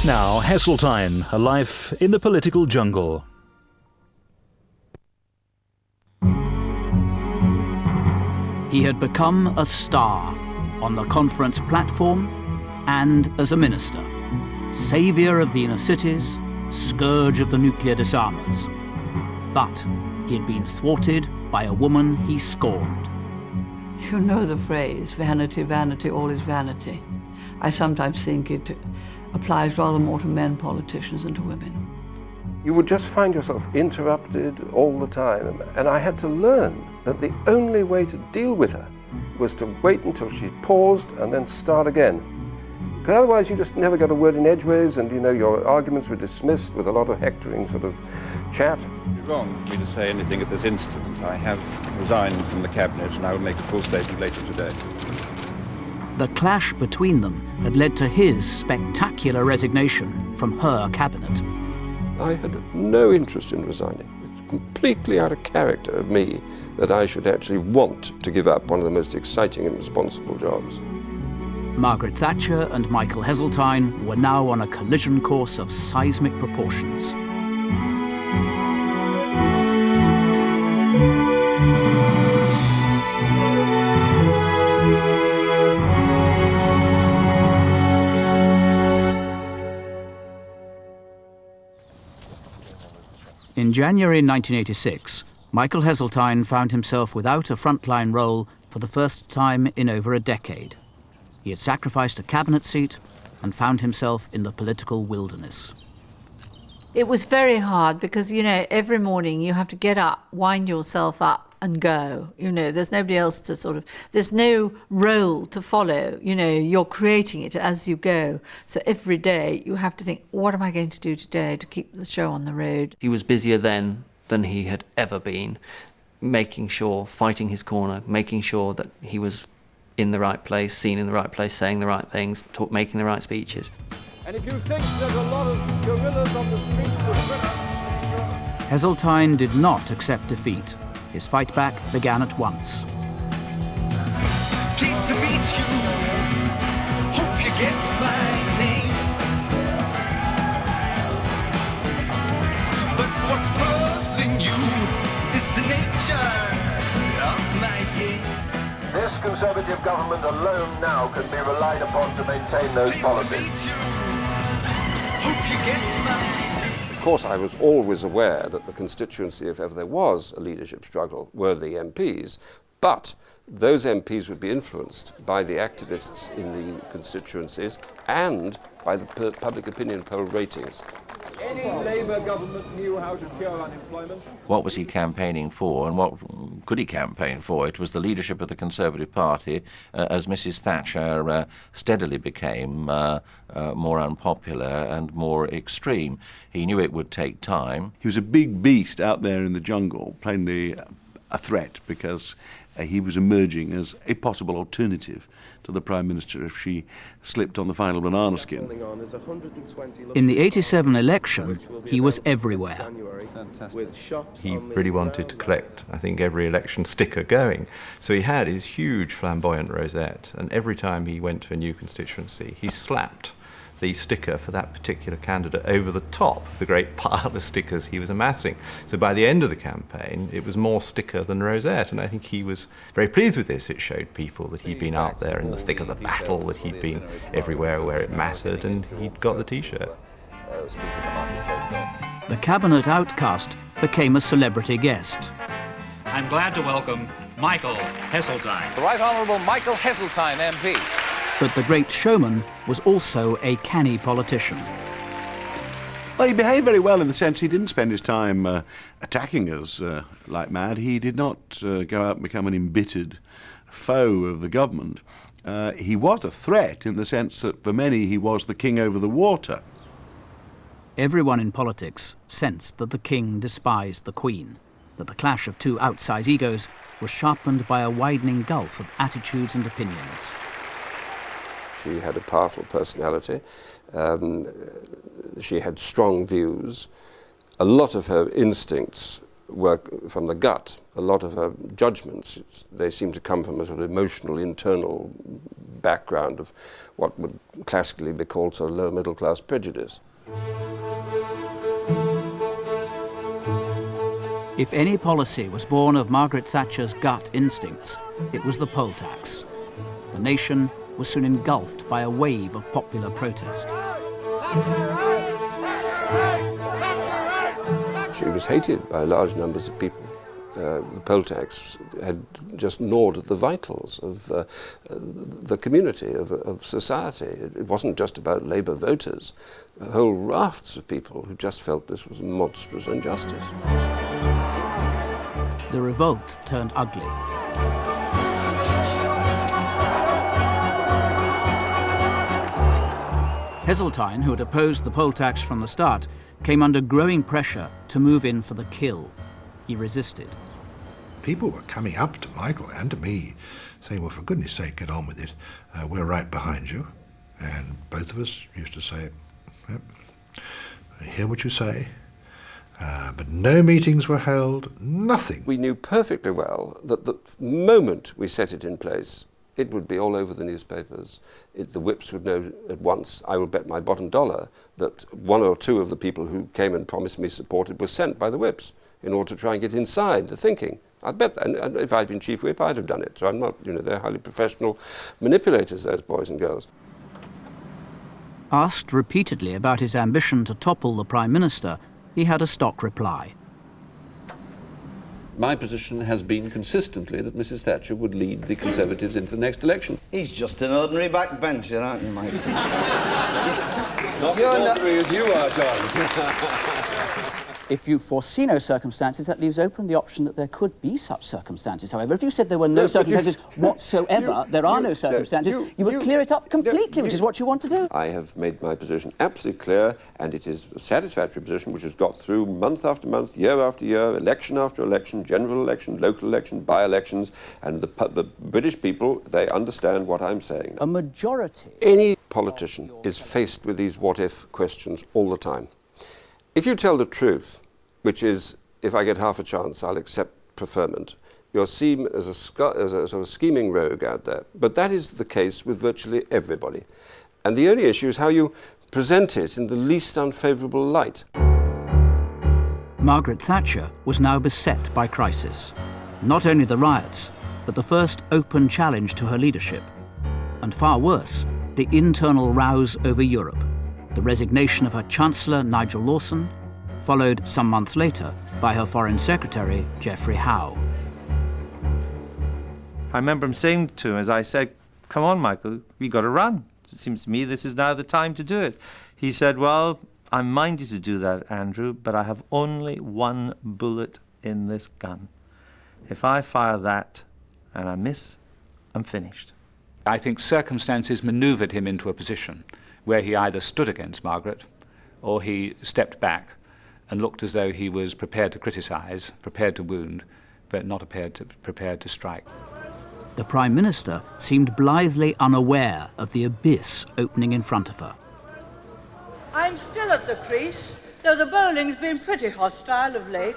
Now, Heseltine, a life in the political jungle. He had become a star on the conference platform and as a minister. Saviour of the inner cities, scourge of the nuclear disarmers. But he had been thwarted by a woman he scorned. You know the phrase, vanity, vanity, all is vanity. I sometimes think it applies rather more to men politicians than to women. You would just find yourself interrupted all the time, and I had to learn that the only way to deal with her was to wait until she paused and then start again. Because otherwise you just never got a word in edgeways, and you know, your arguments were dismissed with a lot of hectoring sort of chat. It's wrong for me to say anything at this instant. I have resigned from the cabinet and I will make a full statement later today. The clash between them had led to his spectacular resignation from her cabinet. I had no interest in resigning. It's completely out of character of me that I should actually want to give up one of the most exciting and responsible jobs. Margaret Thatcher and Michael Heseltine were now on a collision course of seismic proportions. In January 1986, Michael Heseltine found himself without a frontline role for the first time in over a decade. He had sacrificed a cabinet seat and found himself in the political wilderness. It was very hard because, you know, every morning you have to get up, wind yourself up and go. You know, there's nobody else to there's no role to follow. You know, you're creating it as you go. So every day you have to think, what am I going to do today to keep the show on the road? He was busier then than he had ever been, making sure, fighting his corner, making sure that he was in the right place, seen in the right place, saying the right things, making the right speeches. And if you think there's a lot of gorillas on the streets of Britain... Heseltine did not accept defeat. His fight back began at once. Pleased to meet you. Hope you guess my name. But what's puzzling you is the nature of my game. This Conservative government alone now can be relied upon to maintain those policies. Hope you guess my... Of course, I was always aware that the constituency, if ever there was a leadership struggle, were the MPs, but those MPs would be influenced by the activists in the constituencies and by the public opinion poll ratings. Any Labour government knew how to cure unemployment. What was he campaigning for, and what could he campaign for? It was the leadership of the Conservative Party as Mrs. Thatcher steadily became more unpopular and more extreme. He knew it would take time. He was a big beast out there in the jungle, plainly a threat, because he was emerging as a possible alternative to the Prime Minister if she slipped on the final banana skin. In the 87 election, he was everywhere. He really wanted to collect, I think, every election sticker going. So he had his huge flamboyant rosette, and every time he went to a new constituency, he slapped the sticker for that particular candidate over the top of the great pile of stickers he was amassing. So by the end of the campaign, it was more sticker than rosette, and I think he was very pleased with this. It showed people that he'd been out there in the thick of the battle, that he'd been everywhere where it mattered, and he'd got the T-shirt. The cabinet outcast became a celebrity guest. I'm glad to welcome Michael Heseltine. The Right Honourable Michael Heseltine, MP. But the great showman was also a canny politician. Well, he behaved very well in the sense he didn't spend his time attacking us like mad. He did not go out and become an embittered foe of the government. He was a threat in the sense that for many he was the king over the water. Everyone in politics sensed that the king despised the Queen, that the clash of two outsized egos was sharpened by a widening gulf of attitudes and opinions. She had a powerful personality. She had strong views. A lot of her instincts work from the gut. A lot of her judgments, they seem to come from a sort of emotional, internal background of what would classically be called sort of lower middle class prejudice. If any policy was born of Margaret Thatcher's gut instincts, it was the poll tax. The nation was soon engulfed by a wave of popular protest. She was hated by large numbers of people. The poll tax had just gnawed at the vitals of the community, of society. It wasn't just about Labour voters. Whole rafts of people who just felt this was a monstrous injustice. The revolt turned ugly. Heseltine, who had opposed the poll tax from the start, came under growing pressure to move in for the kill. He resisted. People were coming up to Michael and to me, saying, well, for goodness sake, get on with it. We're right behind you. And both of us used to say, yep, I hear what you say. But no meetings were held, nothing. We knew perfectly well that the moment we set it in place, it would be all over the newspapers. The whips would know at once. I will bet my bottom dollar that one or two of the people who came and promised me support were sent by the whips in order to try and get inside the thinking. I bet that. And if I'd been chief whip, I'd have done it. So I'm not, they're highly professional manipulators, those boys and girls. Asked repeatedly about his ambition to topple the Prime Minister, he had a stock reply. My position has been consistently that Mrs. Thatcher would lead the Conservatives into the next election. He's just an ordinary backbencher, aren't you, Mike? Not as ordinary as you are, John. If you foresee no circumstances, that leaves open the option that there could be such circumstances. However, if you said there were no circumstances whatsoever, there are no circumstances, you would clear it up completely, which is what you want to do. I have made my position absolutely clear, and it is a satisfactory position which has got through month after month, year after year, election after election, general election, local election, by-elections, and the British people, they understand what I'm saying. A majority. Any politician is faced with these what-if questions all the time. If you tell the truth, which is, if I get half a chance, I'll accept preferment, you're seen as a sort of scheming rogue out there. But that is the case with virtually everybody. And the only issue is how you present it in the least unfavourable light. Margaret Thatcher was now beset by crisis. Not only the riots, but the first open challenge to her leadership. And far worse, the internal rows over Europe. The resignation of her Chancellor, Nigel Lawson, followed some months later by her Foreign Secretary, Geoffrey Howe. I remember him saying to him, as I said, come on, Michael, we got to run. It seems to me this is now the time to do it. He said, well, I'm minded to do that, Andrew, but I have only one bullet in this gun. If I fire that and I miss, I'm finished. I think circumstances manoeuvred him into a position where he either stood against Margaret or he stepped back and looked as though he was prepared to criticise, prepared to wound, but not prepared to strike. The Prime Minister seemed blithely unaware of the abyss opening in front of her. I'm still at the crease, though the bowling's been pretty hostile of late.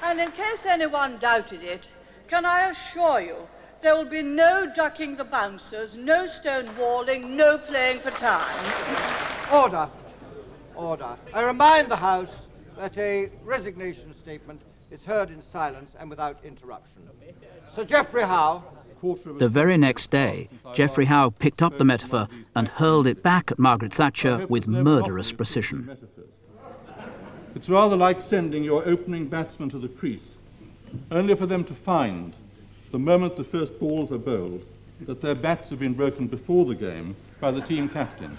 And in case anyone doubted it, can I assure you there will be no ducking the bouncers, no stonewalling, no playing for time. Order. Order. I remind the House that a resignation statement is heard in silence and without interruption. Sir Geoffrey Howe. The very next day, Geoffrey Howe picked up the metaphor and hurled it back at Margaret Thatcher with murderous precision. It's rather like sending your opening batsman to the crease, only for them to find, the moment the first balls are bowled, that their bats have been broken before the game by the team captain.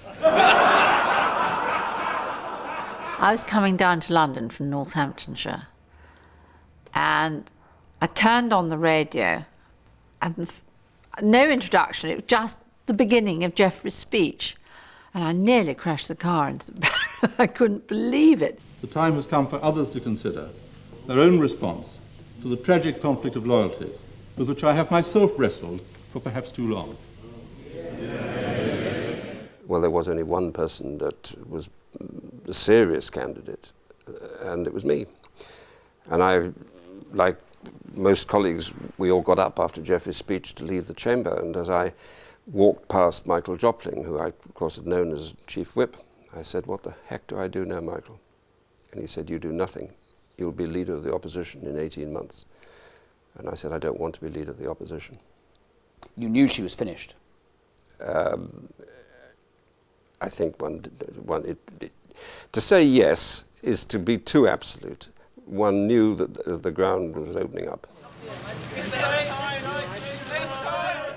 I was coming down to London from Northamptonshire, and I turned on the radio, and no introduction, it was just the beginning of Geoffrey's speech, and I nearly crashed the car into the barrier. I couldn't believe it. The time has come for others to consider their own response to the tragic conflict of loyalties with which I have myself wrestled for perhaps too long. Well, there was only one person that was a serious candidate, and it was me. And I, like most colleagues, we all got up after Geoffrey's speech to leave the chamber, and as I walked past Michael Jopling, who I, of course, had known as Chief Whip, I said, "What the heck do I do now, Michael?" And he said, "You do nothing. You'll be leader of the opposition in 18 months. And I said, "I don't want to be leader of the opposition." You knew she was finished? I think to say yes is to be too absolute. One knew that the ground was opening up.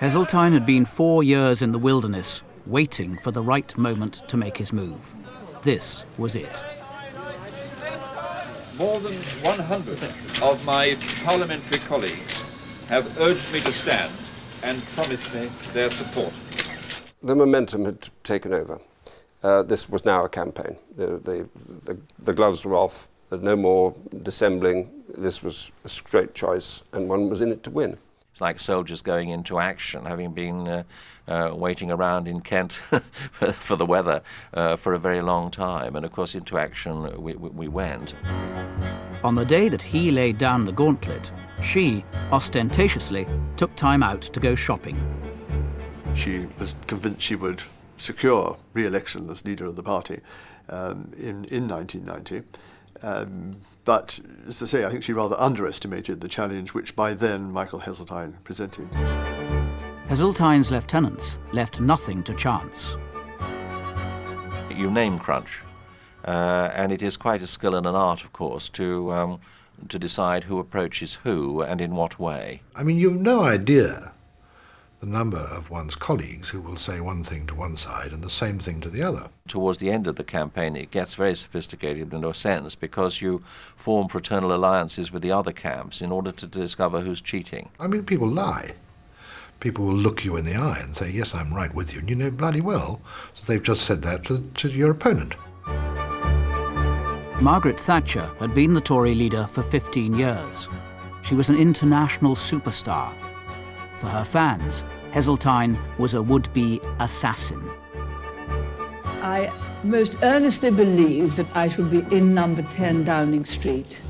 Heseltine had been 4 years in the wilderness, waiting for the right moment to make his move. This was it. More than 100 of my parliamentary colleagues have urged me to stand and promised me their support. The momentum had taken over. This was now a campaign. The gloves were off, no more dissembling. This was a straight choice, and one was in it to win. It's like soldiers going into action, having been waiting around in Kent for the weather for a very long time. And of course, into action we went. On the day that he laid down the gauntlet, she, ostentatiously, took time out to go shopping. She was convinced she would secure re-election as leader of the party in 1990. But, as I say, I think she rather underestimated the challenge which by then Michael Heseltine presented. Heseltine's lieutenants left nothing to chance. You name crunch, and it is quite a skill and an art, of course, to decide who approaches who and in what way. I mean, you've no idea the number of one's colleagues who will say one thing to one side and the same thing to the other. Towards the end of the campaign, it gets very sophisticated in a sense because you form fraternal alliances with the other camps in order to discover who's cheating. I mean, people lie. People will look you in the eye and say, "Yes, I'm right with you," and you know bloody well that they've just said that to your opponent. Margaret Thatcher had been the Tory leader for 15 years. She was an international superstar. For her fans, Heseltine was a would-be assassin. I most earnestly believe that I shall be in number 10 Downing Street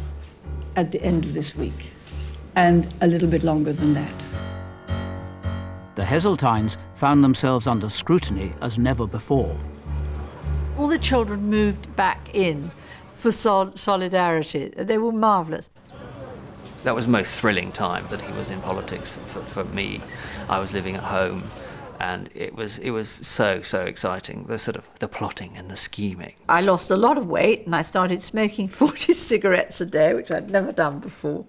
at the end of this week, and a little bit longer than that. The Heseltines found themselves under scrutiny as never before. All the children moved back in for solidarity. They were marvellous. That was the most thrilling time that he was in politics for me. I was living at home, and it was so exciting, the plotting and the scheming. I lost a lot of weight, and I started smoking 40 cigarettes a day, which I'd never done before.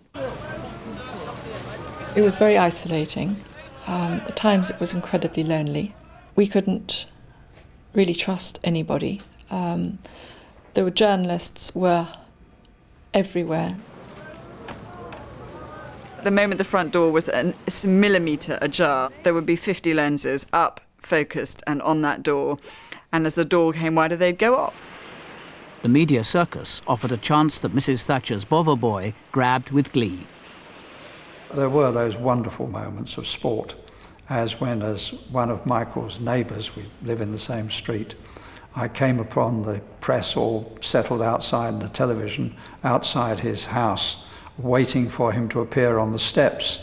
It was very isolating. At times it was incredibly lonely. We couldn't really trust anybody. There were journalists were everywhere. The moment the front door was a millimetre ajar, there would be 50 lenses up, focused, and on that door. And as the door came wider, they'd go off. The media circus offered a chance that Mrs. Thatcher's bother boy grabbed with glee. There were those wonderful moments of sport, as when, as one of Michael's neighbours, we live in the same street, I came upon the press all settled outside the television, outside his house, waiting for him to appear on the steps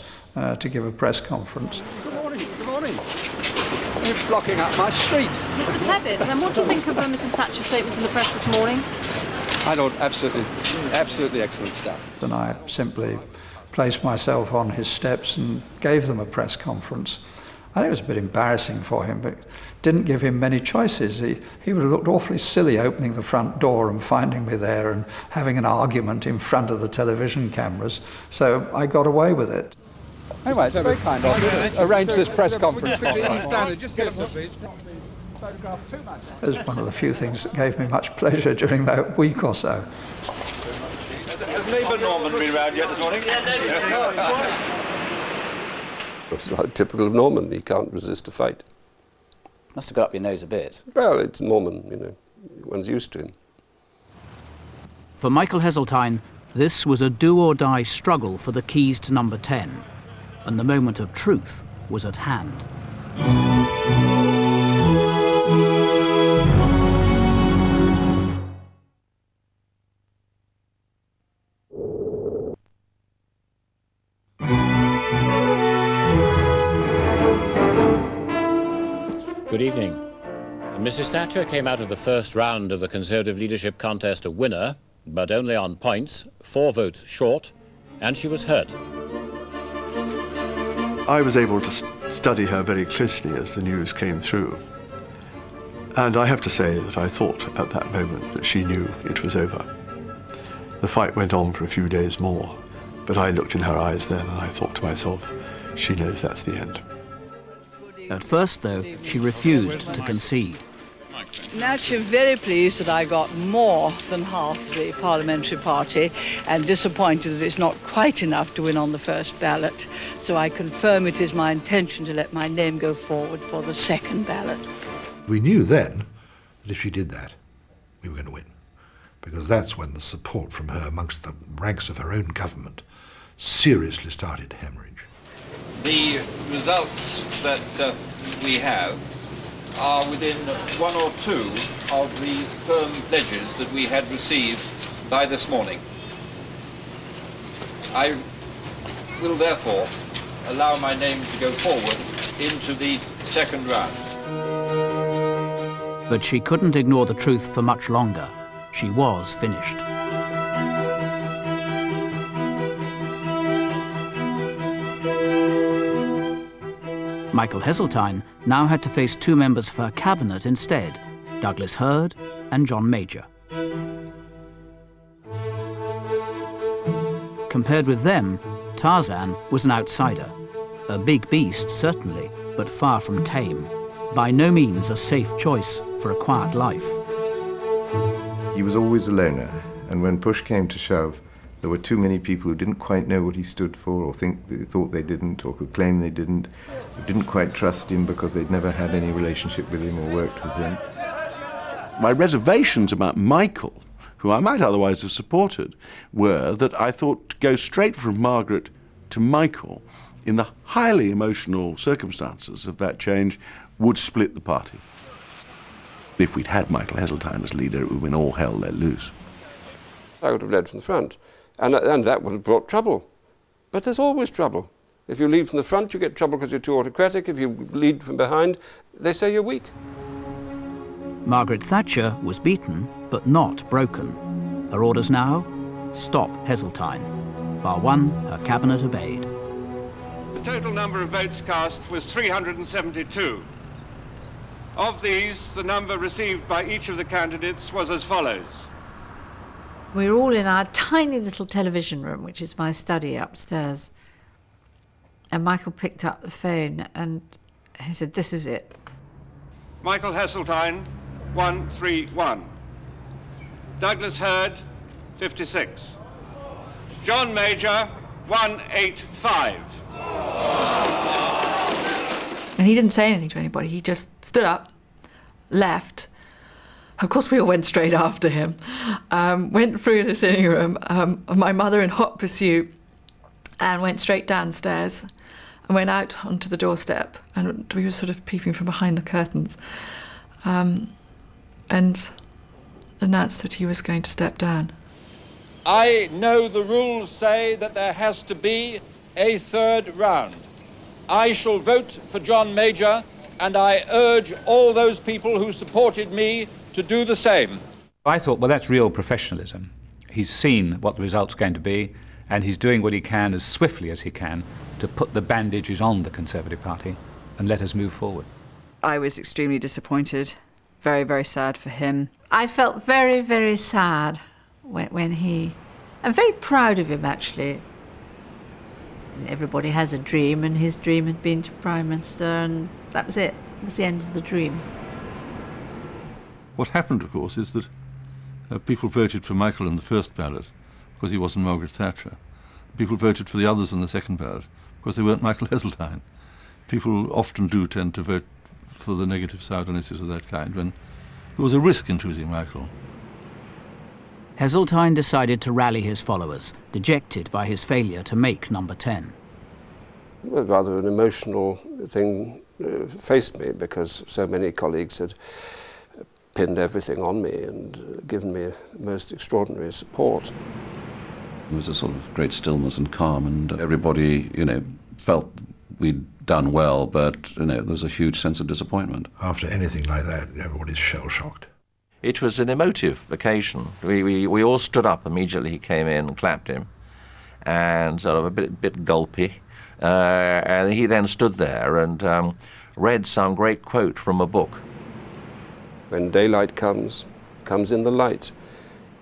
to give a press conference. Good morning, good morning. Who's blocking up my street? Mr. Tebbit, what do you think of Mrs. Thatcher's statement in the press this morning? I thought absolutely excellent stuff. And I simply placed myself on his steps and gave them a press conference. I think it was a bit embarrassing for him, but didn't give him many choices. He would have looked awfully silly opening the front door and finding me there and having an argument in front of the television cameras. So I got away with it. Anyway, it's very kind of you to arrange this press conference. It was one of the few things that gave me much pleasure during that week or so. Has neighbour Norman been round yet this morning? It's like typical of Norman. He can't resist a fight. Must have got up your nose a bit. Well, it's Norman, you know. One's used to him. For Michael Heseltine, this was a do-or-die struggle for the keys to number 10, and the moment of truth was at hand. Good evening. Mrs. Thatcher came out of the first round of the Conservative leadership contest a winner, but only on points, 4 votes short, and she was hurt. I was able to study her very closely as the news came through. And I have to say that I thought at that moment that she knew it was over. The fight went on for a few days more, but I looked in her eyes then and I thought to myself, she knows that's the end. At first, though, she refused to concede. Naturally very pleased that I got more than half the Parliamentary party and disappointed that it's not quite enough to win on the first ballot. So I confirm it is my intention to let my name go forward for the second ballot. We knew then that if she did that, we were going to win, because that's when the support from her amongst the ranks of her own government seriously started to hemorrhage. The results that we have are within 1 or 2 of the firm pledges that we had received by this morning. I will therefore allow my name to go forward into the second round. But she couldn't ignore the truth for much longer. She was finished. Michael Heseltine now had to face 2 members of her cabinet instead, Douglas Hurd and John Major. Compared with them, Tarzan was an outsider. A big beast, certainly, but far from tame. By no means a safe choice for a quiet life. He was always a loner, and when push came to shove, there were too many people who didn't quite know what he stood for, or thought they didn't, or could claim they didn't, who didn't quite trust him because they'd never had any relationship with him or worked with him. My reservations about Michael, who I might otherwise have supported, were that I thought to go straight from Margaret to Michael in the highly emotional circumstances of that change would split the party. If we'd had Michael Heseltine as leader, it would have been all hell let loose. I would have led from the front, and that would have brought trouble. But there's always trouble. If you lead from the front, you get trouble because you're too autocratic. If you lead from behind, they say you're weak. Margaret Thatcher was beaten, but not broken. Her orders now? Stop Heseltine. Bar one, her cabinet obeyed. The total number of votes cast was 372. Of these, the number received by each of the candidates was as follows. We're all in our tiny little television room, which is my study upstairs. And Michael picked up the phone and he said, "This is it." Michael Heseltine, 131. Douglas Hurd, 56. John Major, 185. And he didn't say anything to anybody. He just stood up, left. Of course, we all went straight after him. Went through the sitting room, my mother in hot pursuit, and went straight downstairs and went out onto the doorstep. And we were sort of peeping from behind the curtains and announced that he was going to step down. I know the rules say that there has to be a third round. I shall vote for John Major, and I urge all those people who supported me to do the same. I thought, well, that's real professionalism. He's seen what the result's going to be, and he's doing what he can as swiftly as he can to put the bandages on the Conservative Party and let us move forward. I was extremely disappointed, very, very sad for him. I felt very, very sad when he... I'm very proud of him, actually. Everybody has a dream, and his dream had been to Prime Minister, and that was it. It was the end of the dream. What happened, of course, is that people voted for Michael in the first ballot because he wasn't Margaret Thatcher. People voted for the others in the second ballot because they weren't Michael Heseltine. People often do tend to vote for the negative side on issues of that kind when there was a risk in choosing Michael. Heseltine decided to rally his followers, dejected by his failure to make number 10. Rather an emotional thing faced me because so many colleagues had pinned everything on me and given me most extraordinary support. There was a sort of great stillness and calm, and everybody, felt we'd done well, but there was a huge sense of disappointment. After anything like that, everybody's shell-shocked. It was an emotive occasion. We all stood up immediately he came in and clapped him, and sort of a bit gulpy. And he then stood there and read some great quote from a book. When daylight comes in the light.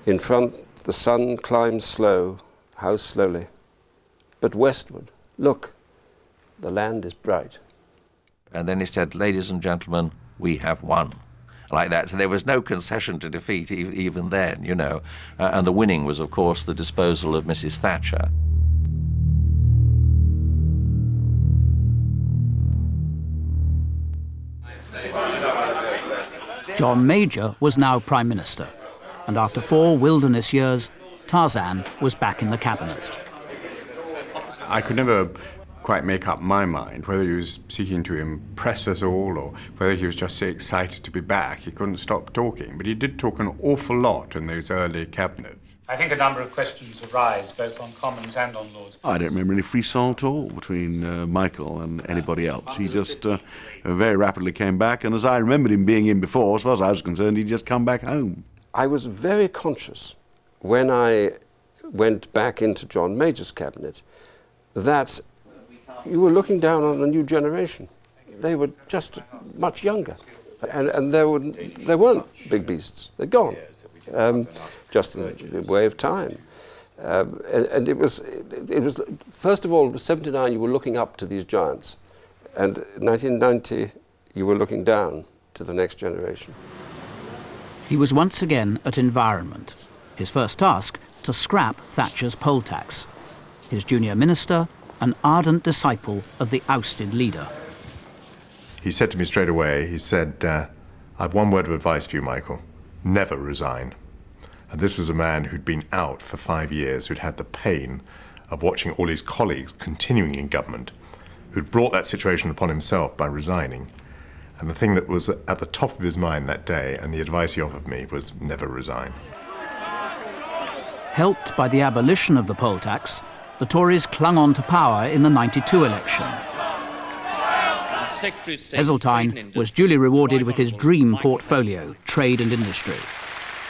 In front the sun climbs slow, how slowly. But westward, look, the land is bright. And then he said, ladies and gentlemen, we have won. Like that. So there was no concession to defeat even then, And the winning was, of course, the disposal of Mrs. Thatcher. John Major was now Prime Minister, and after 4 wilderness years, Tarzan was back in the cabinet. I could never quite make up my mind whether he was seeking to impress us all or whether he was just so excited to be back he couldn't stop talking. But he did talk an awful lot in those early cabinets. I think a number of questions arise, both on Commons and on Lords. I don't remember any frisson at all between Michael and anybody else. He just very rapidly came back, and as I remembered him being in before, as far as I was concerned, he'd just come back home. I was very conscious when I went back into John Major's cabinet that you were looking down on a new generation. They were just much younger, and there weren't big beasts. They're gone, just in the way of time. And it was first of all, 79 you were looking up to these giants, and 1990 you were looking down to the next generation. He was once again at Environment. His first task, to scrap Thatcher's poll tax. His junior minister, an ardent disciple of the ousted leader. He said to me straight away, he said, I've one word of advice for you, Michael. Never resign. And this was a man who'd been out for 5 years, who'd had the pain of watching all his colleagues continuing in government, who'd brought that situation upon himself by resigning. And the thing that was at the top of his mind that day, and the advice he offered me, was never resign. Helped by the abolition of the poll tax, the Tories clung on to power in the '92 election. Heseltine was duly rewarded with his dream portfolio, trade and industry,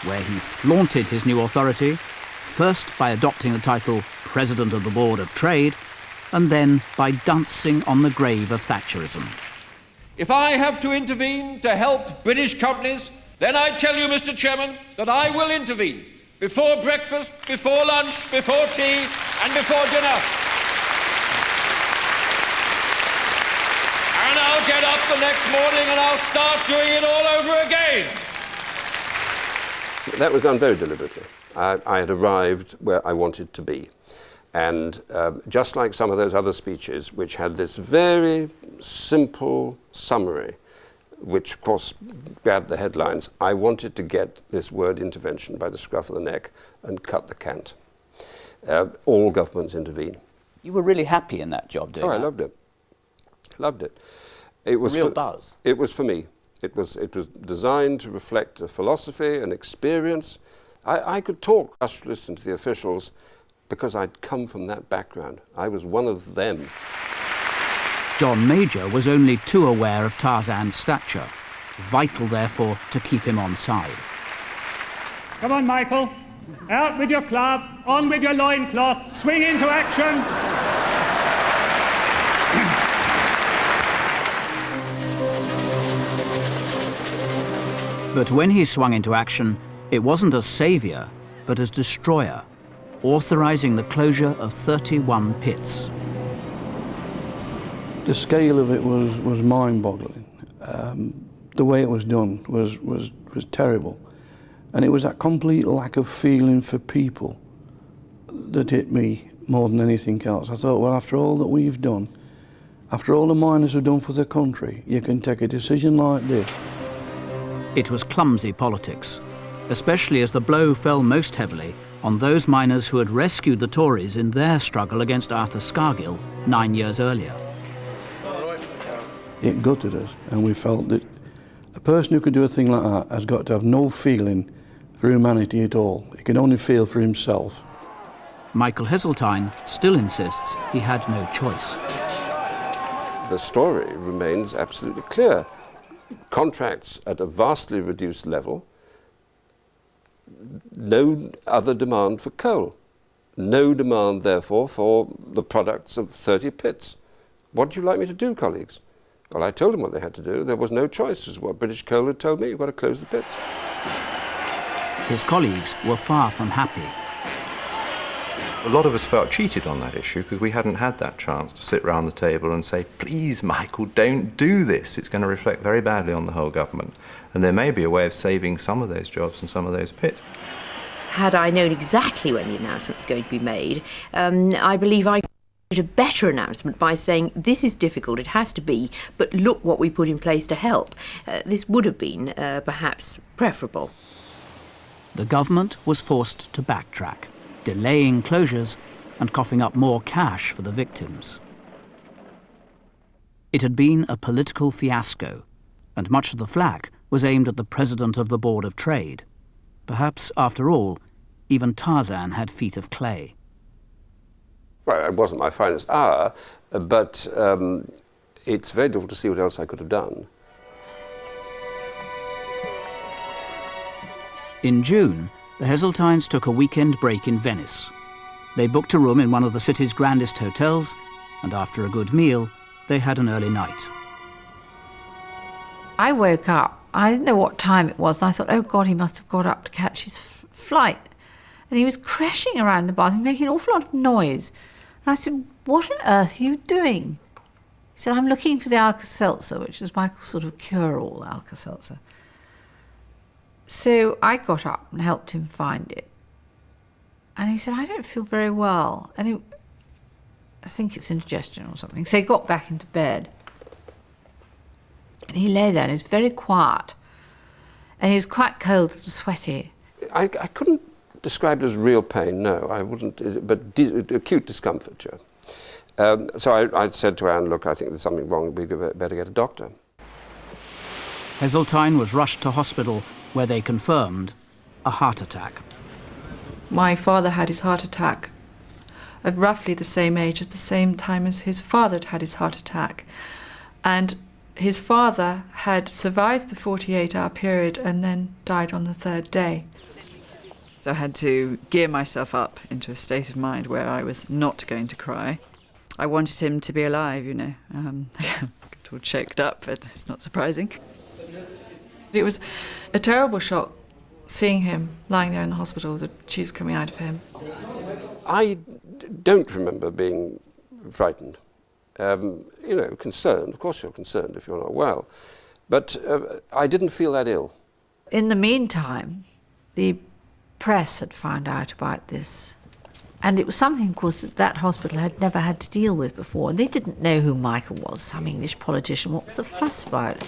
where he flaunted his new authority, first by adopting the title President of the Board of Trade, and then by dancing on the grave of Thatcherism. If I have to intervene to help British companies, then I tell you, Mr. Chairman, that I will intervene before breakfast, before lunch, before tea, and before dinner. And I'll get up the next morning and I'll start doing it all over again. That was done very deliberately. I had arrived where I wanted to be. And just like some of those other speeches, which had this very simple summary, which of course grabbed the headlines, I wanted to get this word intervention by the scruff of the neck and cut the cant. All governments intervene. You were really happy in that job, doing I that? loved it. Loved it. It was real buzz. It was for me. It was designed to reflect a philosophy, an experience. I could talk industrialists into the officials because I'd come from that background. I was one of them. John Major was only too aware of Tarzan's stature, vital therefore to keep him on side. Come on, Michael. Out with your club, on with your loincloth, swing into action. But when he swung into action, it wasn't as saviour, but as destroyer, authorising the closure of 31 pits. The scale of it was mind-boggling. The way it was done was terrible. And it was that complete lack of feeling for people that hit me more than anything else. I thought, well, after all that we've done, after all the miners have done for the country, you can take a decision like this. It was clumsy politics, especially as the blow fell most heavily on those miners who had rescued the Tories in their struggle against Arthur Scargill 9 years earlier. It gutted us, and we felt that a person who could do a thing like that has got to have no feeling for humanity at all. He can only feel for himself. Michael Heseltine still insists he had no choice. the story remains absolutely clear. Contracts at a vastly reduced level, no other demand for coal. No demand, therefore, for the products of 30 pits. What do you like me to do, colleagues? Well, I told them what they had to do. There was no choice. This is what British Coal had told me. You've got to close the pits. His colleagues were far from happy. A lot of us felt cheated on that issue because we hadn't had that chance to sit round the table and say, please, Michael, don't do this. It's going to reflect very badly on the whole government. And there may be a way of saving some of those jobs and some of those pits. Had I known exactly when the announcement was going to be made, I believe I did a better announcement by saying, this is difficult, it has to be, but look what we put in place to help. This would have been perhaps preferable. The government was forced to backtrack, delaying closures and coughing up more cash for the victims. It had been a political fiasco, and much of the flak was aimed at the president of the Board of Trade. Perhaps, after all, even Tarzan had feet of clay. Well, it wasn't my finest hour, but it's very difficult to see what else I could have done. In June, the Heseltines took a weekend break in Venice. They booked a room in one of the city's grandest hotels, and after a good meal, they had an early night. I woke up. I didn't know what time it was, and I thought, oh God, he must have got up to catch his flight. And he was crashing around the bathroom, making an awful lot of noise. And I said, what on earth are you doing? He said, I'm looking for the Alka-Seltzer, which was Michael's sort of cure-all Alka-Seltzer. So I got up and helped him find it. And he said, I don't feel very well. And I think it's indigestion or something. So he got back into bed. And he lay there and he was very quiet. And he was quite cold and sweaty. I couldn't describe it as real pain, no, I wouldn't, but acute discomfiture. So I said to Anne, look, I think there's something wrong, we better get a doctor. Heseltine was rushed to hospital where they confirmed a heart attack. My father had his heart attack at roughly the same age, at the same time as his father had his heart attack. And his father had survived the 48-hour period and then died on the third day. So I had to gear myself up into a state of mind where I was not going to cry. I wanted him to be alive, you know. I got all choked up, but it's not surprising. It was a terrible shock seeing him lying there in the hospital with the tubes coming out of him. I don't remember being frightened. You know, concerned. Of course you're concerned if you're not well. But I didn't feel that ill. In the meantime, the press had found out about this. And it was something, of course, that that hospital had never had to deal with before. And they didn't know who Michael was, some English politician. What was the fuss about it?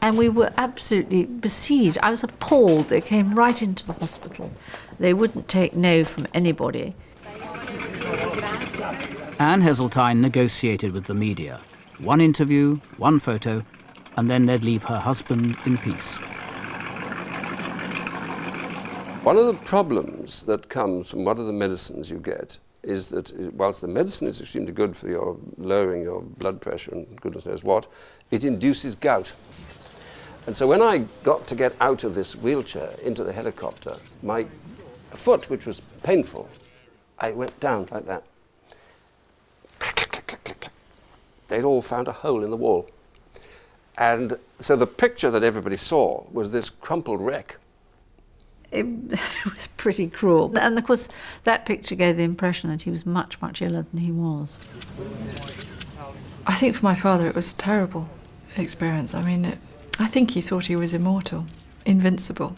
And we were absolutely besieged. I was appalled. They came right into the hospital. They wouldn't take no from anybody. Anne Heseltine negotiated with the media. One interview, one photo, and then they'd leave her husband in peace. One of the problems that comes from one of the medicines you get is that whilst the medicine is extremely good for your lowering your blood pressure and goodness knows what, it induces gout. And so when I got to get out of this wheelchair into the helicopter, my foot, which was painful, I went down like that. They'd all found a hole in the wall. And so the picture that everybody saw was this crumpled wreck. It was pretty cruel. And of course, that picture gave the impression that he was much, much iller than he was. I think for my father it was a terrible experience. I mean, I think he thought he was immortal, invincible.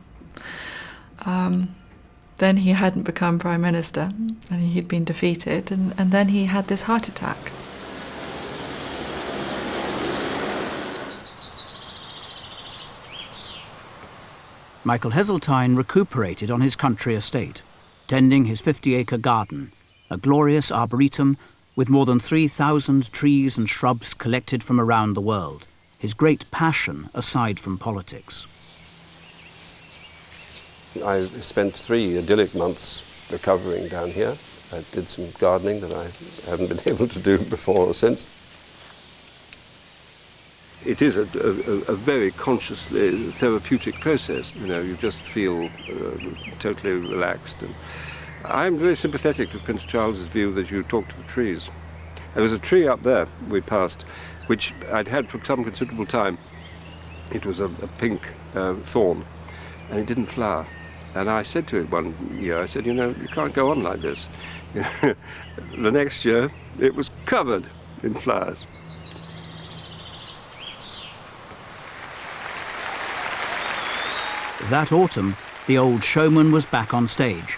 Then he hadn't become Prime Minister, and he'd been defeated, and then he had this heart attack. Michael Heseltine recuperated on his country estate, tending his 50-acre garden, a glorious arboretum with more than 3,000 trees and shrubs collected from around the world, his great passion aside from politics. I spent 3 idyllic months recovering down here. I did some gardening that I haven't been able to do before or since. It is a very consciously therapeutic process. You know, you just feel totally relaxed. And I'm very sympathetic to Prince Charles's view that you talk to the trees. There was a tree up there we passed, which I'd had for some considerable time. It was a pink thorn, and it didn't flower. And I said to it one year, I said, you know, you can't go on like this. The next year, it was covered in flowers. That autumn, the old showman was back on stage,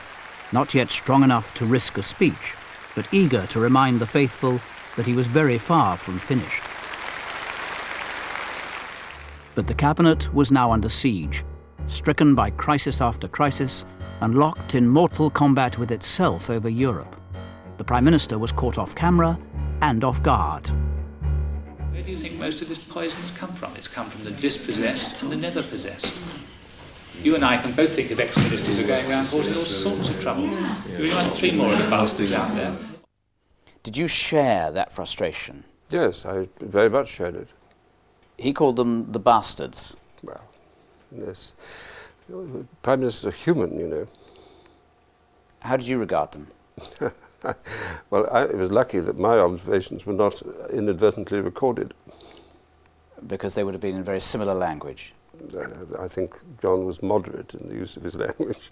not yet strong enough to risk a speech, but eager to remind the faithful that he was very far from finished. But the cabinet was now under siege, stricken by crisis after crisis, and locked in mortal combat with itself over Europe. The Prime Minister was caught off camera and off guard. Where do you think most of this poison has come from? It's come from the dispossessed and the never possessed. You and I can both think of ex-ministers who are going around causing all sorts of trouble. You really want 3 more of the bastards out there. Did you share that frustration? Yes, I very much shared it. He called them the bastards. Well, yes. Prime Ministers are human, you know. How did you regard them? Well, it was lucky that my observations were not inadvertently recorded. Because they would have been in very similar language. I think John was moderate in the use of his language.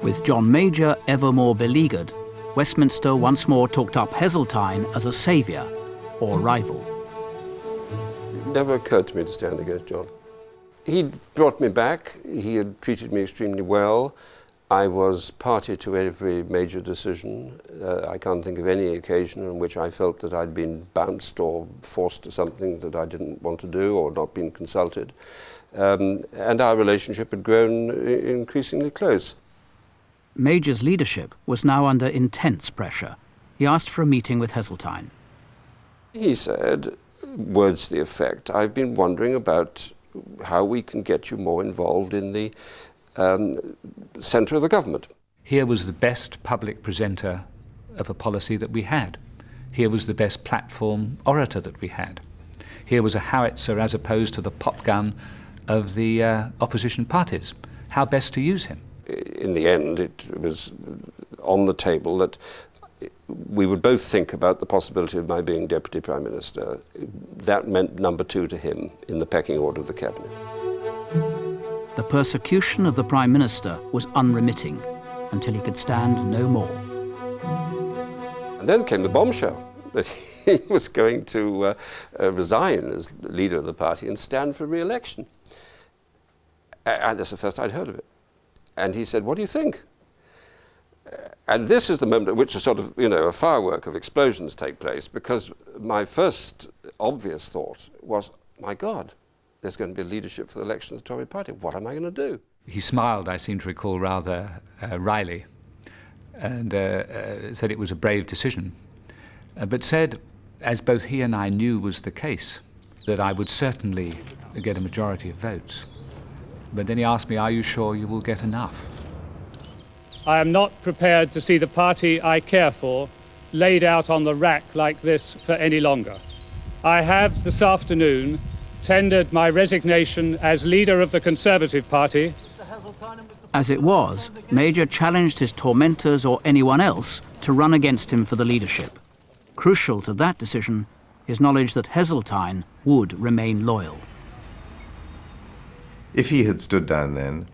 With John Major ever more beleaguered, Westminster once more talked up Heseltine as a saviour or rival. It never occurred to me to stand against John. He brought me back. He had treated me extremely well. I was party to every major decision. I can't think of any occasion on which I felt that I'd been bounced or forced to something that I didn't want to do or not been consulted. And our relationship had grown increasingly close. Major's leadership was now under intense pressure. He asked for a meeting with Heseltine. He said, words to the effect, I've been wondering about how we can get you more involved in the centre of the government. Here was the best public presenter of a policy that we had. Here was the best platform orator that we had. Here was a howitzer as opposed to the pop gun of the opposition parties. How best to use him? In the end, it was on the table that we would both think about the possibility of my being Deputy Prime Minister. That meant number 2 to him in the pecking order of the Cabinet. The persecution of the Prime Minister was unremitting until he could stand no more. And then came the bombshell that he was going to resign as leader of the party and stand for re-election. And that's the first I'd heard of it. And he said, what do you think? And this is the moment at which a sort of, you know, a firework of explosions take place, because my first obvious thought was, my God, there's going to be leadership for the election of the Tory party. What am I going to do? He smiled, I seem to recall, rather wryly, and said it was a brave decision, but said, as both he and I knew was the case, that I would certainly get a majority of votes. But then he asked me, are you sure you will get enough? I am not prepared to see the party I care for laid out on the rack like this for any longer. I have this afternoon tendered my resignation as leader of the Conservative Party. As it was, Major challenged his tormentors or anyone else to run against him for the leadership. Crucial to that decision, his knowledge that Heseltine would remain loyal. If he had stood down then,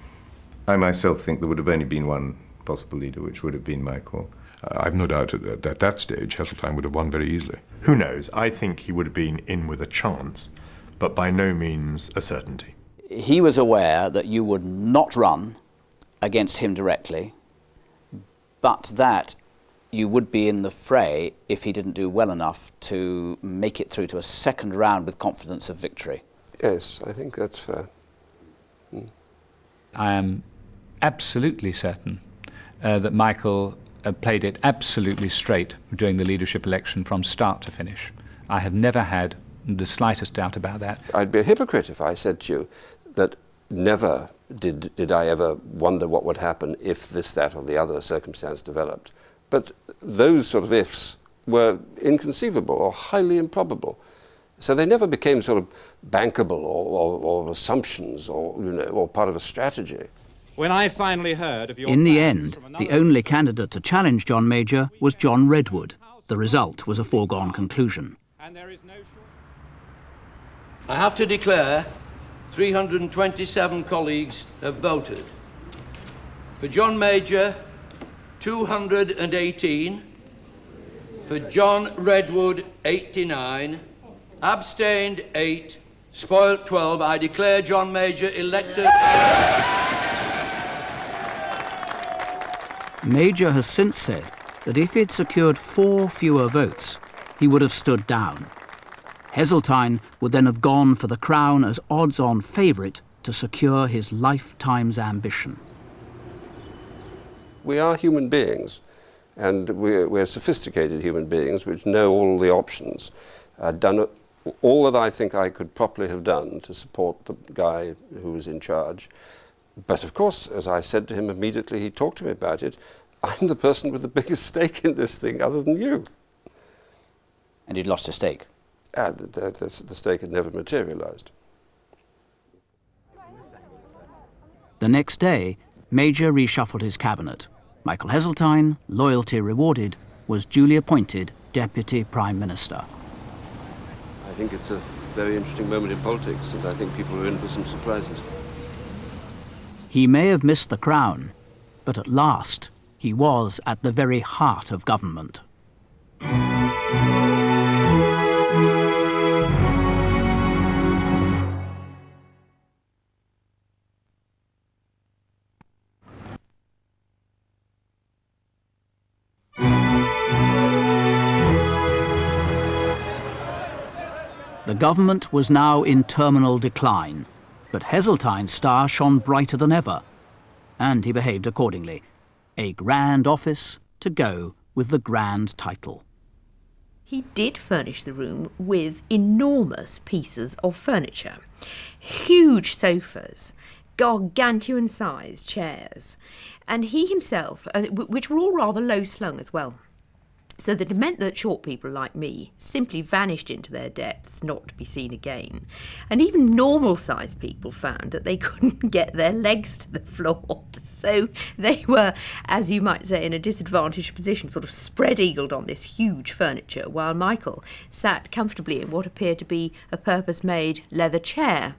I myself think there would have only been one possible leader, which would have been Michael. I've no doubt at that stage, Heseltine would have won very easily. Who knows? I think he would have been in with a chance, but by no means a certainty. He was aware that you would not run against him directly, but that you would be in the fray if he didn't do well enough to make it through to a second round with confidence of victory. Yes, I think that's fair. I am absolutely certain that Michael played it absolutely straight during the leadership election from start to finish. I have never had the slightest doubt about that. I'd be a hypocrite if I said to you that never did I ever wonder what would happen if this, that, or the other circumstance developed. But those sort of ifs were inconceivable or highly improbable. So they never became sort of bankable or assumptions or part of a strategy. When I finally heard of your In the end, the only candidate to challenge John Major was John Redwood. The result was a foregone conclusion. I have to declare 327 colleagues have voted. For John Major, 218. For John Redwood, 89. Abstained, 8. Spoilt, 12. I declare John Major elected. Major has since said that if he'd secured 4 fewer votes, he would have stood down. Heseltine would then have gone for the crown as odds-on favourite to secure his lifetime's ambition. We are human beings, and we're sophisticated human beings which know all the options. I'd done all that I think I could properly have done to support the guy who was in charge. But of course, as I said to him immediately he talked to me about it, I'm the person with the biggest stake in this thing other than you. And you'd lost a stake? The stake had never materialised. The next day, Major reshuffled his cabinet. Michael Heseltine, loyalty rewarded, was duly appointed Deputy Prime Minister. I think it's a very interesting moment in politics, and I think people are in for some surprises. He may have missed the crown, but at last he was at the very heart of government. The government was now in terminal decline, but Heseltine's star shone brighter than ever, and he behaved accordingly. A grand office to go with the grand title. He did furnish the room with enormous pieces of furniture. Huge sofas, gargantuan-sized chairs, and he himself, which were all rather low-slung as well. So that it meant that short people like me simply vanished into their depths, not to be seen again. And even normal-sized people found that they couldn't get their legs to the floor. So they were, as you might say, in a disadvantaged position, sort of spread-eagled on this huge furniture, while Michael sat comfortably in what appeared to be a purpose-made leather chair,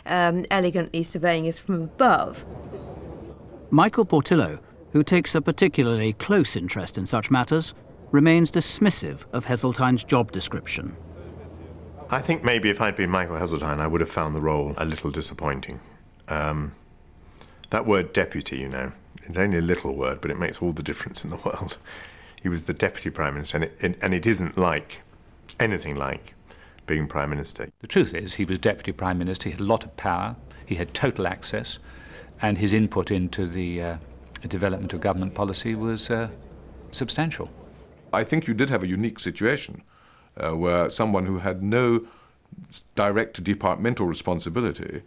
elegantly surveying us from above. Michael Portillo, who takes a particularly close interest in such matters, remains dismissive of Heseltine's job description. I think maybe if I'd been Michael Heseltine, I would have found the role a little disappointing. That word deputy, you know, it's only a little word, but it makes all the difference in the world. He was the Deputy Prime Minister, and it isn't like anything like being Prime Minister. The truth is, he was Deputy Prime Minister, he had a lot of power, he had total access, and his input into the development of government policy was substantial. I think you did have a unique situation where someone who had no direct departmental responsibility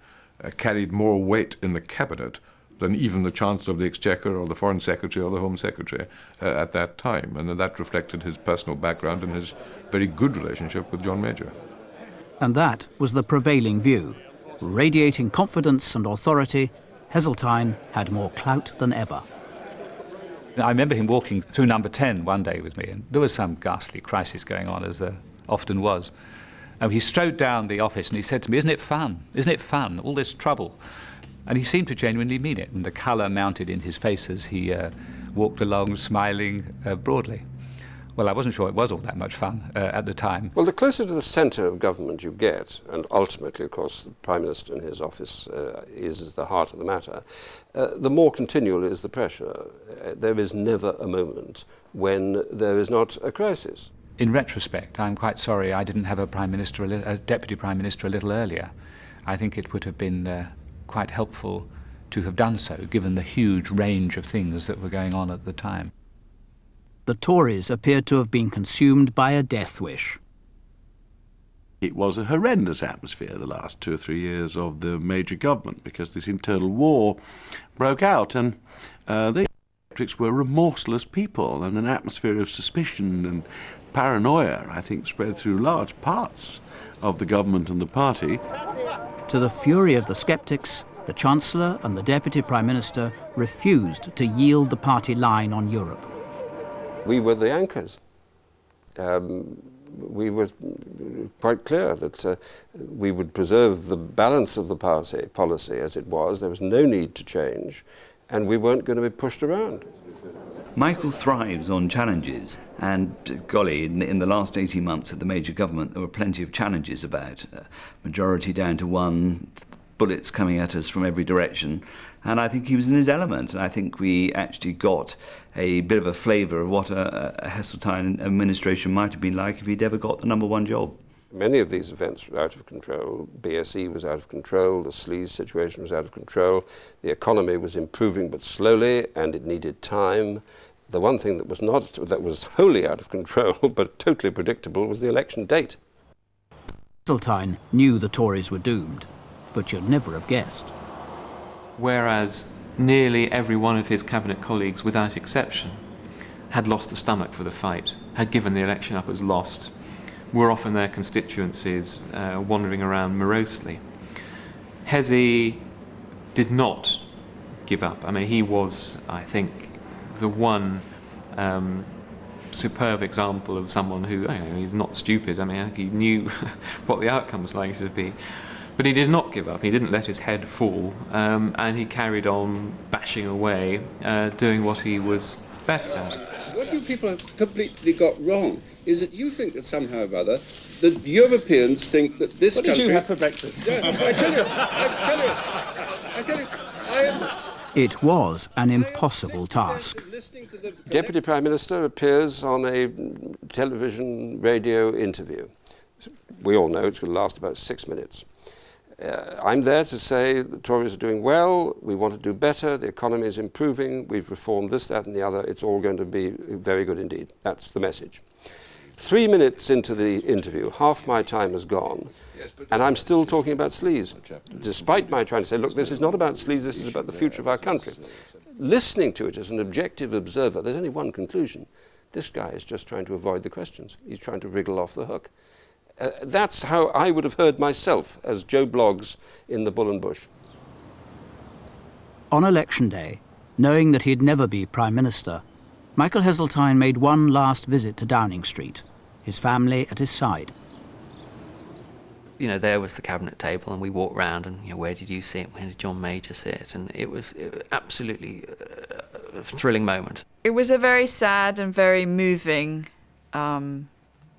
carried more weight in the cabinet than even the Chancellor of the Exchequer or the Foreign Secretary or the Home Secretary at that time. And that reflected his personal background and his very good relationship with John Major. And that was the prevailing view. Radiating confidence and authority, Heseltine had more clout than ever. I remember him walking through number 10 one day with me, and there was some ghastly crisis going on, as there often was. And he strode down the office and he said to me, "Isn't it fun? Isn't it fun, all this trouble?" And he seemed to genuinely mean it, and the colour mounted in his face as he walked along smiling broadly. Well, I wasn't sure it was all that much fun at the time. Well, the closer to the centre of government you get, and ultimately, of course, the Prime Minister in his office is the heart of the matter, the more continual is the pressure. There is never a moment when there is not a crisis. In retrospect, I'm quite sorry I didn't have a Deputy Prime Minister a little earlier. I think it would have been quite helpful to have done so, given the huge range of things that were going on at the time. The Tories appeared to have been consumed by a death wish. It was a horrendous atmosphere the last 2 or 3 years of the Major government, because this internal war broke out, and the electorates were remorseless people, and an atmosphere of suspicion and paranoia, I think, spread through large parts of the government and the party. To the fury of the sceptics, the Chancellor and the Deputy Prime Minister refused to yield the party line on Europe. We were the anchors. We were quite clear that we would preserve the balance of the party policy as it was. There was no need to change, and we weren't going to be pushed around. Michael thrives on challenges, and golly, in the last 18 months of the major government, there were plenty of challenges about majority down to one, bullets coming at us from every direction, and I think he was in his element, and I think we actually got a bit of a flavour of what a Heseltine administration might have been like if he'd ever got the #1 job. Many of these events were out of control. BSE was out of control, the sleaze situation was out of control, the economy was improving but slowly and it needed time. The one thing that was wholly out of control but totally predictable was the election date. Heseltine knew the Tories were doomed, but you'd never have guessed. Whereas nearly every one of his cabinet colleagues, without exception, had lost the stomach for the fight, had given the election up as lost, were off in their constituencies, wandering around morosely. Hesi did not give up. I mean, he was, I think, the one superb example of someone who, he's not stupid. I mean, I think he knew what the outcome was likely to be. But he did not give up. He didn't let his head fall, and he carried on bashing away, doing what he was best at. What you people have completely got wrong is that you think that somehow or other the Europeans think that this country... What did you have for breakfast? I tell you, It was an impossible task. Deputy Prime Minister appears on a television radio interview. We all know it's going to last about 6 minutes. I'm there to say the Tories are doing well, we want to do better, the economy is improving, we've reformed this, that and the other, it's all going to be very good indeed. That's the message. 3 minutes into the interview, half my time has gone, and I'm still talking about sleaze, despite my trying to say, look, this is not about sleaze, this is about the future of our country. Listening to it as an objective observer, there's only one conclusion. This guy is just trying to avoid the questions. He's trying to wriggle off the hook. That's how I would have heard myself as Joe Bloggs in the Bull and Bush. On election day, knowing that he'd never be Prime Minister, Michael Heseltine made one last visit to Downing Street, his family at his side. There was the cabinet table, and we walked round, and where did you sit? Where did John Major sit? And it was absolutely a thrilling moment. It was a very sad and very moving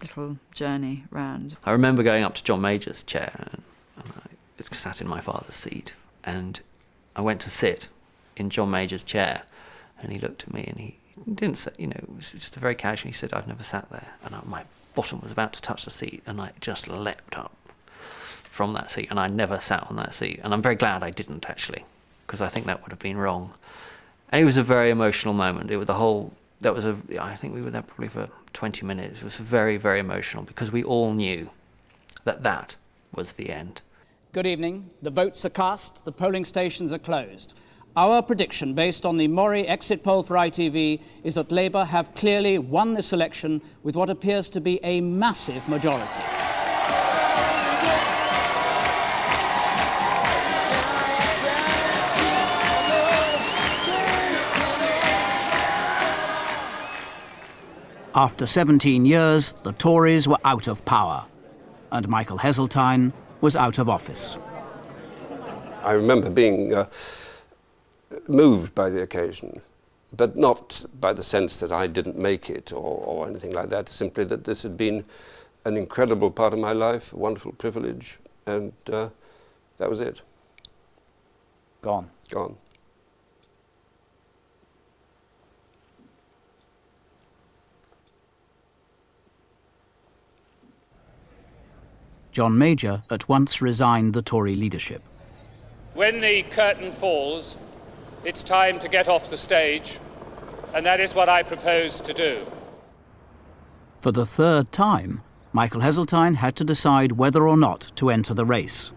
little journey round. I remember going up to John Major's chair, and I sat in my father's seat, and I went to sit in John Major's chair, and he looked at me, and he didn't say, it was just a very casual. He said, "I've never sat there," and my bottom was about to touch the seat, and I just leapt up from that seat, and I never sat on that seat, and I'm very glad I didn't actually, because I think that would have been wrong. And it was a very emotional moment. It was I think we were there probably for 20 minutes. It was very, very emotional because we all knew that was the end. Good evening. The votes are cast. The polling stations are closed. Our prediction, based on the Mori exit poll for ITV, is that Labour have clearly won this election with what appears to be a massive majority. After 17 years, the Tories were out of power, and Michael Heseltine was out of office. I remember being moved by the occasion, but not by the sense that I didn't make it or anything like that, simply that this had been an incredible part of my life, a wonderful privilege, and that was it. Gone. Gone. John Major at once resigned the Tory leadership. When the curtain falls, it's time to get off the stage, and that is what I propose to do. For the third time, Michael Heseltine had to decide whether or not to enter the race,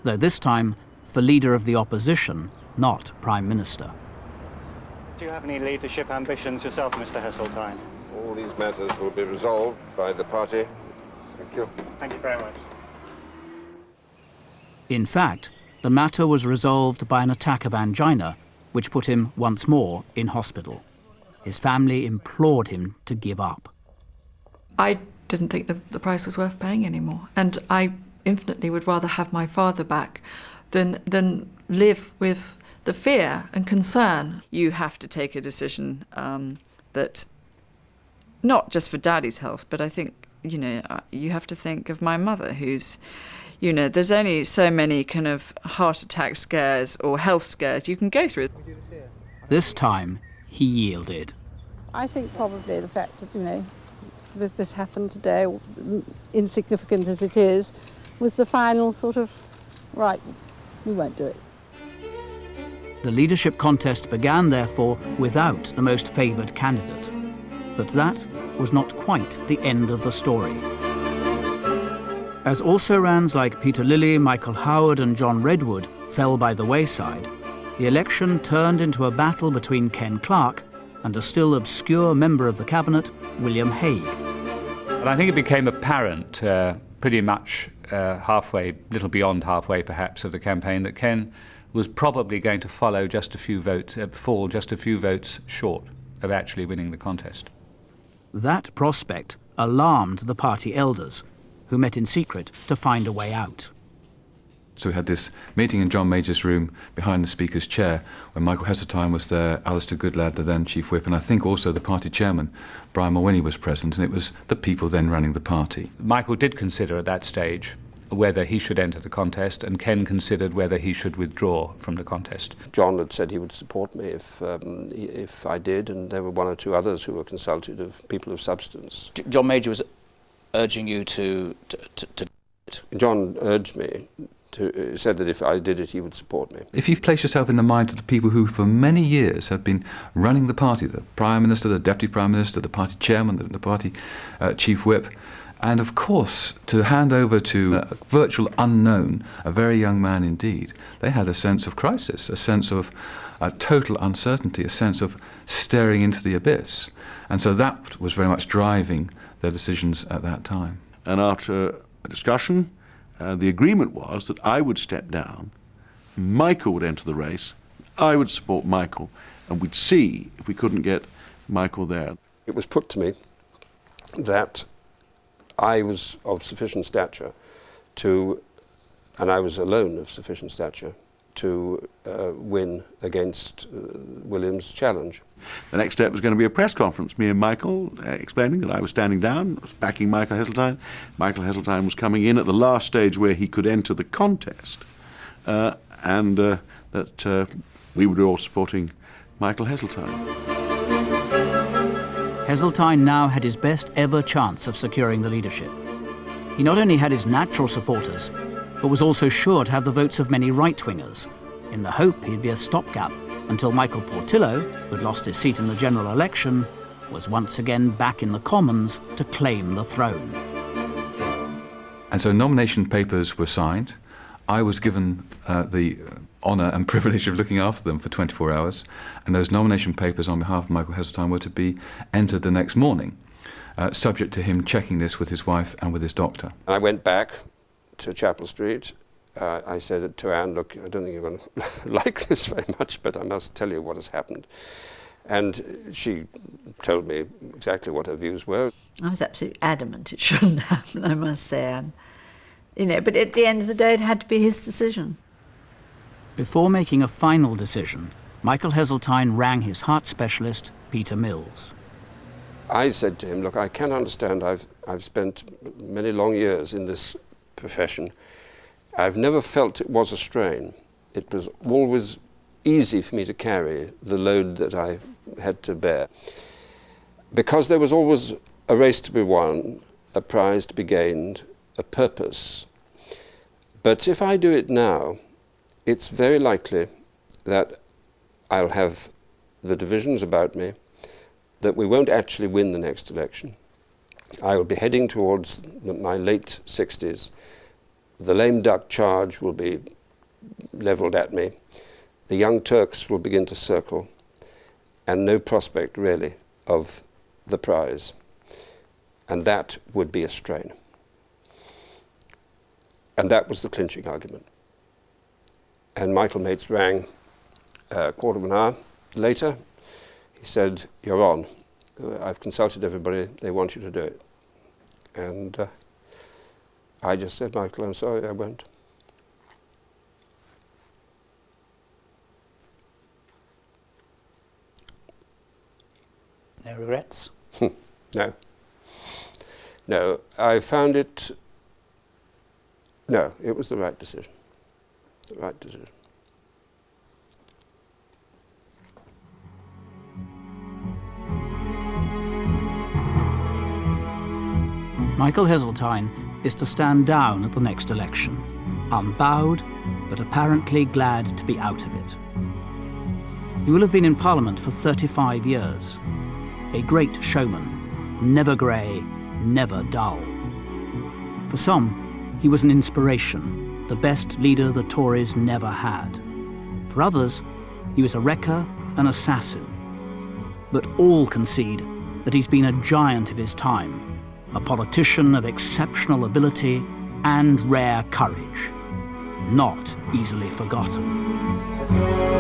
though this time for Leader of the Opposition, not Prime Minister. Do you have any leadership ambitions yourself, Mr. Heseltine? All these matters will be resolved by the party. Thank you. Thank you very much. In fact, the matter was resolved by an attack of angina, which put him once more in hospital. His family implored him to give up. I didn't think the price was worth paying anymore, and I infinitely would rather have my father back than live with the fear and concern. You have to take a decision that, not just for Daddy's health, but I think, you know, you have to think of my mother, who's, you know, there's only so many kind of heart attack scares or health scares you can go through. This time, he yielded. I think probably the fact that, you know, this happened today, insignificant as it is, was the final sort of, right, we won't do it. The leadership contest began, therefore, without the most favoured candidate. But that was not quite the end of the story. As also-rans like Peter Lilly, Michael Howard and John Redwood fell by the wayside, the election turned into a battle between Ken Clarke and a still obscure member of the cabinet, William Hague. And I think it became apparent pretty much halfway, little beyond halfway perhaps, of the campaign that Ken was probably going to fall just a few votes short of actually winning the contest. That prospect alarmed the party elders, who met in secret to find a way out. So we had this meeting in John Major's room behind the Speaker's chair, when Michael Heseltine was there, Alistair Goodlad, the then Chief Whip, and I think also the party chairman, Brian Mulwiney, was present, and it was the people then running the party. Michael did consider at that stage whether he should enter the contest, and Ken considered whether he should withdraw from the contest. John had said he would support me if I did, and there were one or two others who were consulted, of people of substance. John Major was urging you to... John urged me. Said that if I did it, he would support me. If you place yourself in the mind of the people who for many years have been running the party, the Prime Minister, the Deputy Prime Minister, the party chairman, the party Chief Whip, and of course to hand over to a virtual unknown, a very young man indeed, they had a sense of crisis, a sense of total uncertainty, a sense of staring into the abyss. And so that was very much driving their decisions at that time. And after a discussion, the agreement was that I would step down, Michael would enter the race, I would support Michael, and we'd see if we couldn't get Michael there. It was put to me that I was of sufficient stature and I was alone of sufficient stature to win against William's challenge. The next step was going to be a press conference, me and Michael explaining that I was standing down, was backing Michael Heseltine. Michael Heseltine was coming in at the last stage where he could enter the contest, and that we were all supporting Michael Heseltine. Heseltine now had his best ever chance of securing the leadership. He not only had his natural supporters, but was also sure to have the votes of many right-wingers, in the hope he'd be a stopgap until Michael Portillo, who'd lost his seat in the general election, was once again back in the Commons to claim the throne. And so nomination papers were signed. I was given the honour and privilege of looking after them for 24 hours, and those nomination papers on behalf of Michael Heseltine were to be entered the next morning, subject to him checking this with his wife and with his doctor. I went back to Chapel Street. I said to Anne, look, I don't think you're going to like this very much, but I must tell you what has happened. And she told me exactly what her views were. I was absolutely adamant it shouldn't happen, I must say. But at the end of the day, it had to be his decision. Before making a final decision, Michael Heseltine rang his heart specialist, Peter Mills. I said to him, look, I can understand I've spent many long years in this profession. I've never felt it was a strain. It was always easy for me to carry the load that I had to bear. Because there was always a race to be won, a prize to be gained, a purpose. But if I do it now, it's very likely that I'll have the divisions about me, that we won't actually win the next election. I will be heading towards my late 60s. The lame duck charge will be levelled at me. The young Turks will begin to circle, and no prospect really of the prize. And that would be a strain. And that was the clinching argument. And Michael Mates rang a quarter of an hour later. He said, "You're on. I've consulted everybody. They want you to do it." And I just said, "Michael, I'm sorry, I won't." No regrets? No. No, I found it... No, it was the right decision. The right decision. Michael Heseltine is to stand down at the next election, unbowed, but apparently glad to be out of it. He will have been in Parliament for 35 years. A great showman, never grey, never dull. For some, he was an inspiration, the best leader the Tories never had. For others, he was a wrecker, an assassin. But all concede that he's been a giant of his time, a politician of exceptional ability and rare courage, not easily forgotten.